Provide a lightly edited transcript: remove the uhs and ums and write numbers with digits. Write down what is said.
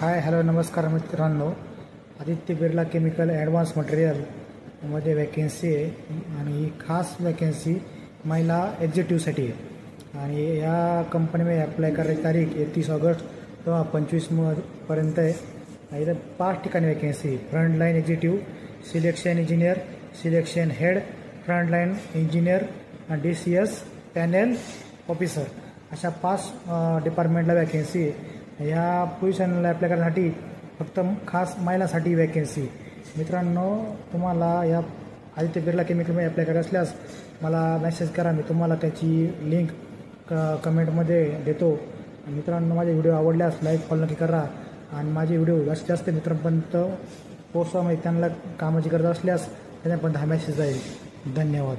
Hi hello नमस्कार मित्रांनो. Aditya Birla chemical advance मटेरियलमध्ये वॅकेन्सी आहे आणि ही खास वॅकेन्सी महिला एक्झिक्युटिव्हसाठी आहे. आणि या कंपनीमध्ये अप्लाय करायची तारीख 31 ऑगस्ट 2025 पर्यंत आहे. इथं 5 ठिकाणी vacancy. Frontline executive, selection engineer, selection head, frontline engineer, DCS panel officer अशा 5 डिपार्टमेंटला वॅकेन्सी आहे. ह्या पोझिशनला अप्लाय करण्यासाठी फक्त खास महिलांसाठी वॅकेन्सी. मित्रांनो, तुम्हाला या आदित्य बिर्ला केमिकलमध्ये अप्लाय करायचं असल्यास मला मेसेज करा. मी तुम्हाला त्याची लिंक कमेंटमध्ये देतो. मित्रांनो, माझे व्हिडिओ आवडल्यास लाईक फॉलो नक्की करा आणि माझे व्हिडिओ जास्तीत जास्त मित्रांपर्यंत पोहोचवा. त्यांना कामाची गरज असल्यास त्यांच्यापर्यंत हा मेसेज जाईल. धन्यवाद.